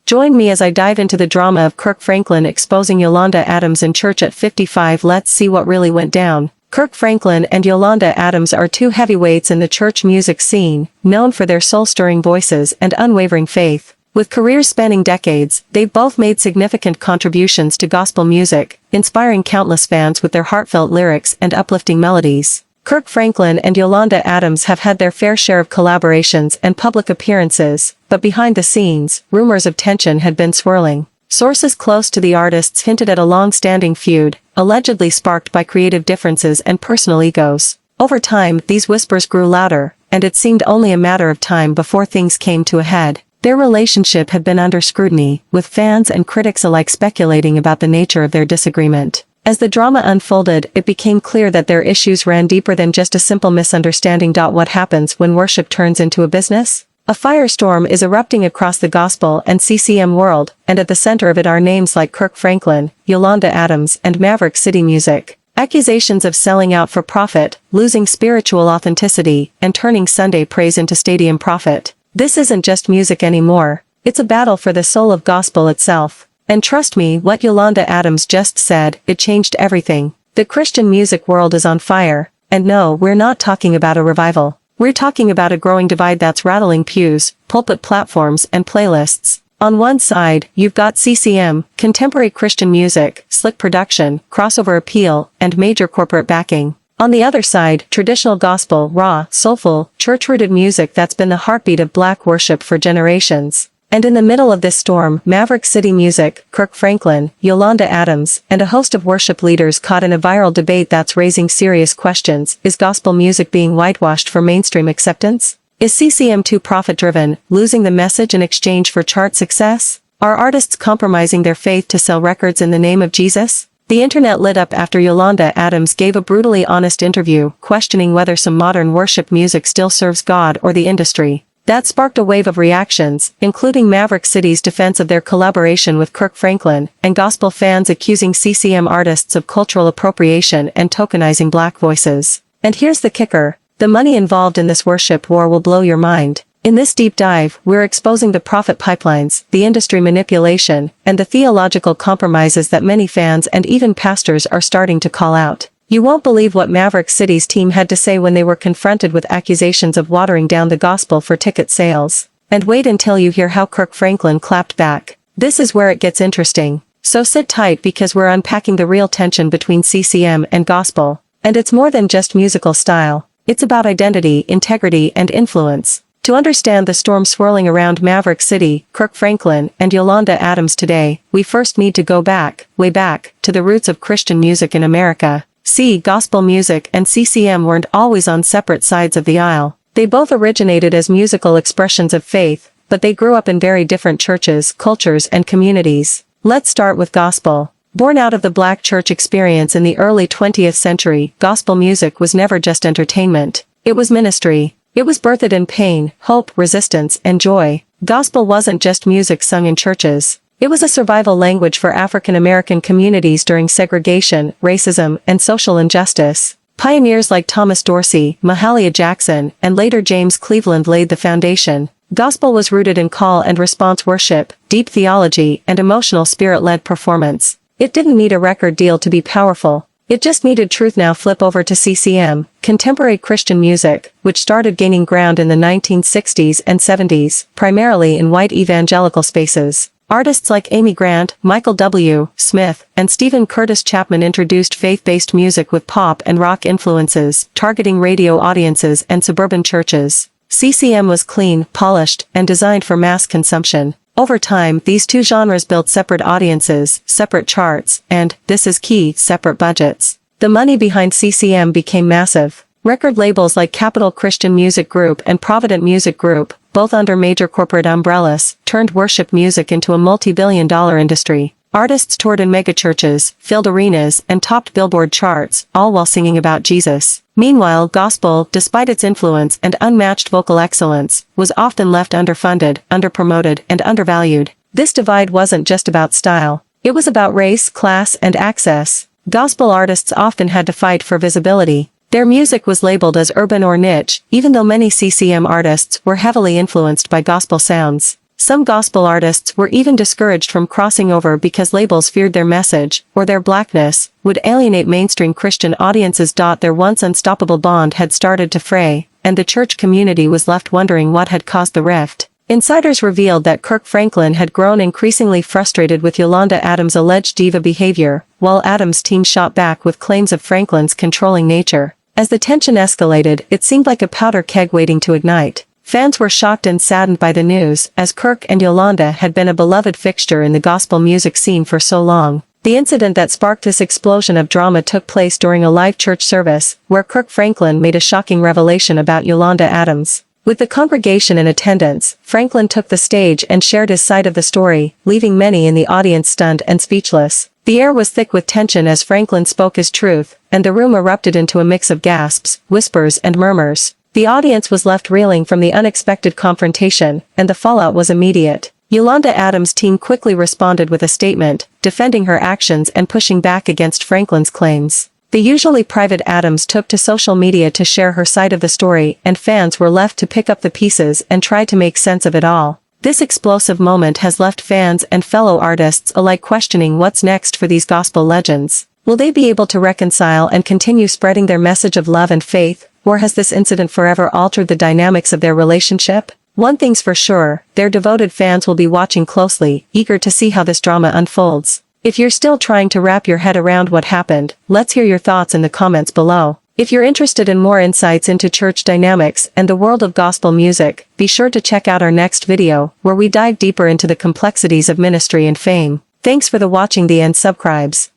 Join me as I dive into the drama of Kirk Franklin exposing Yolanda Adams in church at 55. Let's see what really went down. Kirk Franklin and Yolanda Adams are two heavyweights in the church music scene, known for their soul-stirring voices and unwavering faith. With careers spanning decades, they've both made significant contributions to gospel music, inspiring countless fans with their heartfelt lyrics and uplifting melodies. Kirk Franklin and Yolanda Adams have had their fair share of collaborations and public appearances, but behind the scenes, rumors of tension had been swirling. Sources close to the artists hinted at a long-standing feud, allegedly sparked by creative differences and personal egos. Over time, these whispers grew louder, and it seemed only a matter of time before things came to a head. Their relationship had been under scrutiny, with fans and critics alike speculating about the nature of their disagreement. As the drama unfolded, it became clear that their issues ran deeper than just a simple misunderstanding. What happens when worship turns into a business? A firestorm is erupting across the gospel and CCM world, and at the center of it are names like Kirk Franklin, Yolanda Adams, and Maverick City Music. Accusations of selling out for profit, losing spiritual authenticity, and turning Sunday praise into stadium profit. This isn't just music anymore. It's a battle for the soul of gospel itself. And trust me, what Yolanda Adams just said, it changed everything. The Christian music world is on fire. And no, we're not talking about a revival. We're talking about a growing divide that's rattling pews, pulpit platforms, and playlists. On one side, you've got CCM, contemporary Christian music, slick production, crossover appeal, and major corporate backing. On the other side, traditional gospel, raw, soulful, church-rooted music that's been the heartbeat of black worship for generations. And in the middle of this storm, Maverick City Music, Kirk Franklin, Yolanda Adams, and a host of worship leaders caught in a viral debate that's raising serious questions. Is gospel music being whitewashed for mainstream acceptance? Is CCM too profit-driven, losing the message in exchange for chart success? Are artists compromising their faith to sell records in the name of Jesus? The internet lit up after Yolanda Adams gave a brutally honest interview, questioning whether some modern worship music still serves God or the industry. That sparked a wave of reactions, including Maverick City's defense of their collaboration with Kirk Franklin, and gospel fans accusing CCM artists of cultural appropriation and tokenizing black voices. And here's the kicker. The money involved in this worship war will blow your mind. In this deep dive, we're exposing the profit pipelines, the industry manipulation, and the theological compromises that many fans and even pastors are starting to call out. You won't believe what Maverick City's team had to say when they were confronted with accusations of watering down the gospel for ticket sales. And wait until you hear how Kirk Franklin clapped back. This is where it gets interesting. So sit tight because we're unpacking the real tension between CCM and gospel. And it's more than just musical style. It's about identity, integrity, and influence. To understand the storm swirling around Maverick City, Kirk Franklin, and Yolanda Adams today, we first need to go back, way back, to the roots of Christian music in America. See, gospel music and CCM weren't always on separate sides of the aisle. They both originated as musical expressions of faith, but they grew up in very different churches, cultures, and communities. Let's start with gospel. Born out of the black church experience in the early 20th century, gospel music was never just entertainment. It was ministry. It was birthed in pain, hope, resistance, and joy. Gospel wasn't just music sung in churches. It was a survival language for African American communities during segregation, racism, and social injustice. Pioneers like Thomas Dorsey, Mahalia Jackson, and later James Cleveland laid the foundation. Gospel was rooted in call and response worship, deep theology, and emotional spirit-led performance. It didn't need a record deal to be powerful. It just needed truth. Now flip over to CCM, contemporary Christian music, which started gaining ground in the 1960s and 70s, primarily in white evangelical spaces. Artists like Amy Grant, Michael W. Smith, and Stephen Curtis Chapman introduced faith-based music with pop and rock influences, targeting radio audiences and suburban churches. CCM was clean, polished, and designed for mass consumption. Over time, these two genres built separate audiences, separate charts, and, this is key, separate budgets. The money behind CCM became massive. Record labels like Capitol Christian Music Group and Provident Music Group, both under major corporate umbrellas, turned worship music into a multi-billion-dollar industry. Artists toured in megachurches, filled arenas, and topped Billboard charts, all while singing about Jesus. Meanwhile, gospel, despite its influence and unmatched vocal excellence, was often left underfunded, underpromoted, and undervalued. This divide wasn't just about style. It was about race, class, and access. Gospel artists often had to fight for visibility. Their music was labeled as urban or niche, even though many CCM artists were heavily influenced by gospel sounds. Some gospel artists were even discouraged from crossing over because labels feared their message, or their blackness, would alienate mainstream Christian audiences. Their once unstoppable bond had started to fray, and the church community was left wondering what had caused the rift. Insiders revealed that Kirk Franklin had grown increasingly frustrated with Yolanda Adams' alleged diva behavior, while Adams' team shot back with claims of Franklin's controlling nature. As the tension escalated, it seemed like a powder keg waiting to ignite. Fans were shocked and saddened by the news, as Kirk and Yolanda had been a beloved fixture in the gospel music scene for so long. The incident that sparked this explosion of drama took place during a live church service, where Kirk Franklin made a shocking revelation about Yolanda Adams. With the congregation in attendance, Franklin took the stage and shared his side of the story, leaving many in the audience stunned and speechless. The air was thick with tension as Franklin spoke his truth, and the room erupted into a mix of gasps, whispers and murmurs. The audience was left reeling from the unexpected confrontation, and the fallout was immediate. Yolanda Adams' team quickly responded with a statement, defending her actions and pushing back against Franklin's claims. The usually private Adams took to social media to share her side of the story, and fans were left to pick up the pieces and try to make sense of it all. This explosive moment has left fans and fellow artists alike questioning what's next for these gospel legends. Will they be able to reconcile and continue spreading their message of love and faith, or has this incident forever altered the dynamics of their relationship? One thing's for sure, their devoted fans will be watching closely, eager to see how this drama unfolds. If you're still trying to wrap your head around what happened, let's hear your thoughts in the comments below. If you're interested in more insights into church dynamics and the world of gospel music, be sure to check out our next video, where we dive deeper into the complexities of ministry and fame. Thanks for watching and subscribes.